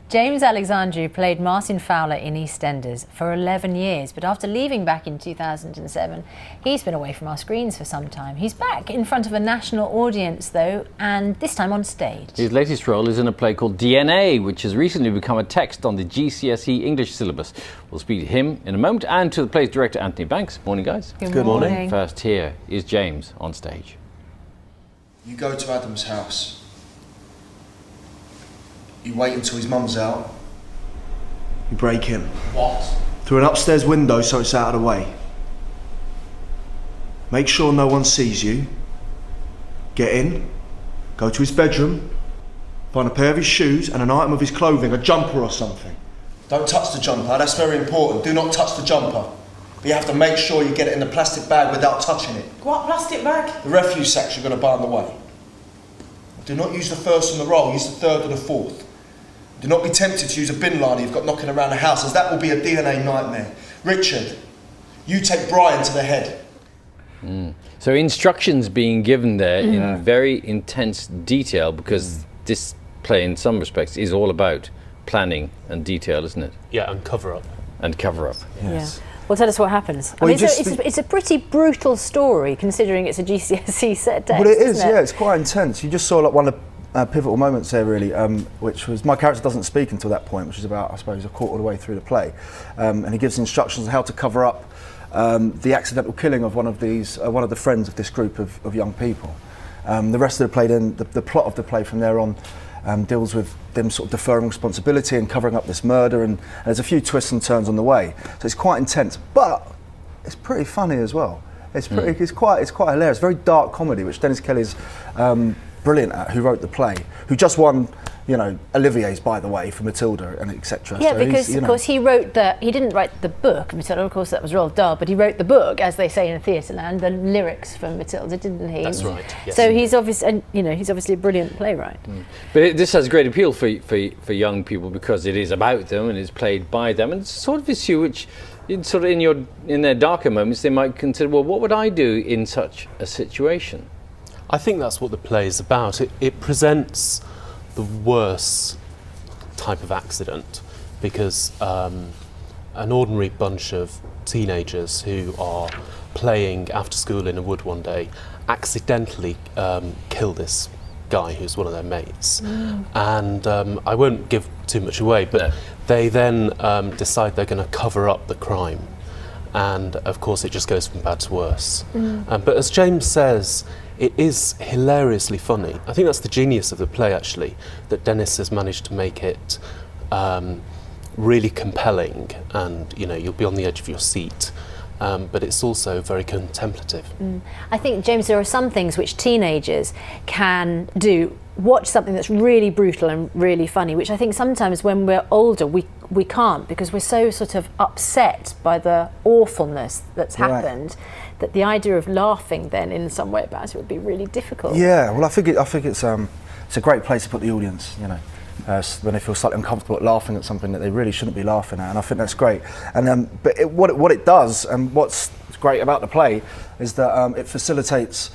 James Alexandrou played Martin Fowler in Eastenders for 11 years, but after leaving back in 2007, he's been away from our screens for some time. He's back in front of a national audience, though, and this time on stage. His latest role is in a play called DNA, which has recently become a text on the GCSE English syllabus. We'll speak to him in a moment and to the play's director, Anthony Banks. Morning, guys. Good morning. First, here is James on stage. You go to Adam's house. You wait until his mum's out. You break in. What? Through an upstairs window so it's out of the way. Make sure no one sees you. Get in. Go to his bedroom. Find a pair of his shoes and an item of his clothing, a jumper or something. Don't touch the jumper, that's very important. Do not touch the jumper. But you have to make sure you get it in the plastic bag without touching it. What plastic bag? The refuse sacks you're going to buy on the way. Do not use the first on the roll, use the third or the fourth. Do not be tempted to use a bin liner you've got knocking around the house, as that will be a DNA nightmare. Richard, you take Brian to the head. So instructions being given there in very intense detail, because this play in some respects is all about planning and detail, isn't it? Yeah, and cover up. And cover up. Yes. Yeah. Well, tell us what happens. Well, I mean, it's a pretty brutal story, considering it's a GCSE set text. Well, it is, isn't it? yeah, it's quite intense. You just saw like one of the pivotal moments there, really, which was my character doesn't speak until that point, which is about, I suppose, a quarter of the way through the play. And he gives instructions on how to cover up the accidental killing of one of the friends of this group of young people. The rest of the play, then, the plot of the play from there on, deals with them sort of deferring responsibility and covering up this murder, and there's a few twists and turns on the way. So it's quite intense, but it's pretty funny as well. It's quite hilarious. Very dark comedy, which Dennis Kelly's brilliant at, who wrote the play, who just won, Olivier's, by the way, for Matilda and etc. Yeah, so because of course he didn't write the book, Matilda, of course that was Roald Dahl, but he wrote the book, as they say in Theatreland, the lyrics from Matilda, didn't he? That's right, yes. So he's obviously a brilliant playwright. But this has great appeal for young people, because it is about them and is played by them, and it's sort of issue which in their darker moments they might consider, well, what would I do in such a situation? I think that's what the play is about. It presents the worst type of accident, because an ordinary bunch of teenagers who are playing after school in a wood one day accidentally kill this guy who's one of their mates. And I won't give too much away, but they then decide they're going to cover up the crime. And of course it just goes from bad to worse. But as James says, it is hilariously funny. I think that's the genius of the play, actually, that Dennis has managed to make it really compelling, and you'll be on the edge of your seat. But it's also very contemplative. I think, James, there are some things which teenagers can do. Watch something that's really brutal and really funny, which I think sometimes when we're older we can't, because we're so sort of upset by the awfulness that's happened, that the idea of laughing then in some way about it would be really difficult. Yeah, well, I think it's a great place to put the audience, when they feel slightly uncomfortable at laughing at something that they really shouldn't be laughing at, and I think that's great. And what it does, and what's great about the play, is that it facilitates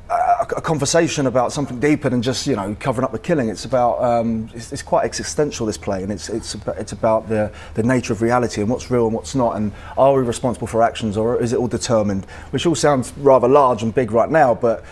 a conversation about something deeper than just covering up the killing. It's about it's quite existential, this play, and it's about the nature of reality and what's real and what's not, and are we responsible for actions, or is it all determined? Which all sounds rather large and big right now, but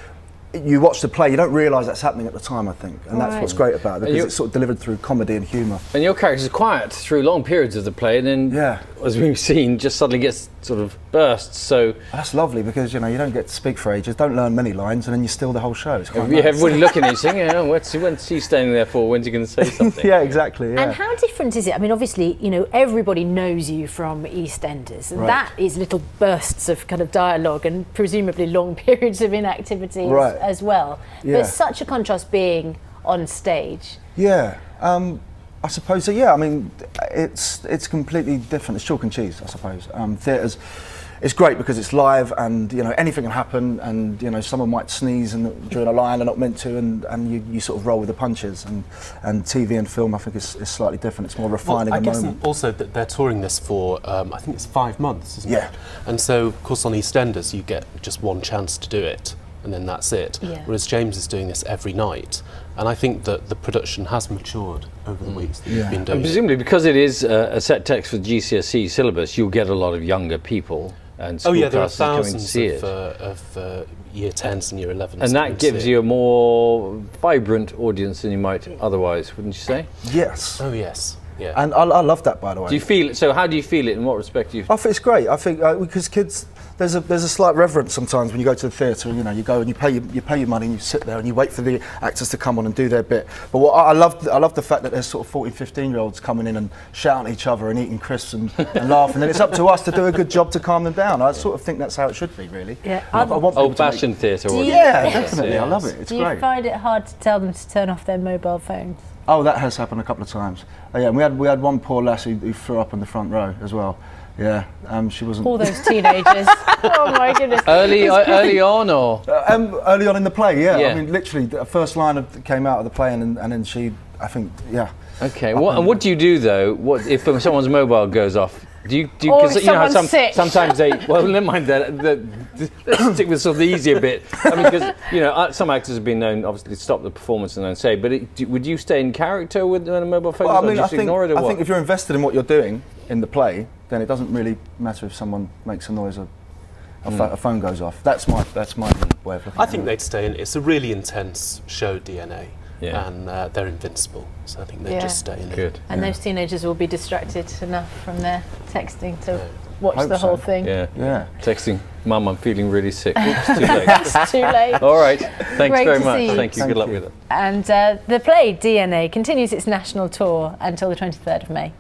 you watch the play, you don't realise that's happening at the time, I think, and that's what's great about it, because it's sort of delivered through comedy and humour. And your character's quiet through long periods of the play, and then, as we've seen, just suddenly gets sort of bursts. So that's lovely, because you don't get to speak for ages, don't learn many lines, and then you steal the whole show. It's quite nice. Everybody looking at you saying, when's he standing there for? When's he going to say something? Yeah, exactly. Yeah. And how different is it? I mean, obviously, everybody knows you from Eastenders, and that is little bursts of kind of dialogue and presumably long periods of inactivity as well. Yeah. But such a contrast being on stage. Yeah, I suppose so. Yeah, I mean, it's completely different. It's chalk and cheese, I suppose. Theatre's, it's great because it's live, and anything can happen, and someone might sneeze during a line they're not meant to, and you sort of roll with the punches. And TV and film, I think, is slightly different. It's more refining. I guess also that they're touring this for I think it's 5 months, isn't it? And so, of course, on EastEnders you get just one chance to do it, and then that's it. Whereas James is doing this every night, And I think that the production has matured over the weeks that you've been doing And it. presumably, because it is a set text for GCSE syllabus, you'll get a lot of younger people and school There are classes coming to thousands see it. of year 10s and year 11s. And that gives you a more vibrant audience than you might otherwise, wouldn't you say? Yes. Oh yes, yeah. And I love that, by the way. Do you feel it? So how do you feel it? In what respect do you? I think it's great. I think because kids, there's a slight reverence sometimes when you go to the theatre. You know, you go and you pay your money and you sit there and you wait for the actors to come on and do their bit. But what I love the fact that there's sort of 14, 15-year-olds coming in and shouting at each other and eating crisps and laughing. And it's up to us to do a good job to calm them down. I sort of think that's how it should be, really. Yeah. I want people to Old-fashioned theatre. Yeah, definitely. I love it. It's Do you great. find it hard to tell them to turn off their mobile phones? Oh, that has happened a couple of times. Yeah, and we had one poor lass who threw up in the front row as well. Yeah, she wasn't. All those teenagers. Oh my goodness. Early on, or Early on in the play, yeah. Yeah. I mean, literally, the first line came out of the play, and then she, I think, yeah. okay. What do you do though? What if someone's mobile goes off? Do you Or because if someone's sick. sometimes they never mind that. Let's stick with sort of the easier bit. I mean, because some actors have been known obviously to stop the performance and then say, but would you stay in character with when a mobile phone? Well, I goes off? mean, Just ignore it, or I what? think if you're invested in what you're doing in the play, then it doesn't really matter if someone makes a noise or a phone goes off. That's my way of looking. I think they'd stay in. It's a really intense show, DNA, Yeah. and they're invincible. So I think they'd Yeah. just stay in. Good. And those teenagers will be distracted enough from their texting to watch Hope the so. whole thing. Yeah. Yeah. Texting, Mum, I'm feeling really sick. Oops, too late. It's too late. All right. Thanks Great very to much. see you. Thank you. Thank Good luck you. with it. And the play DNA continues its national tour until the 23rd of May.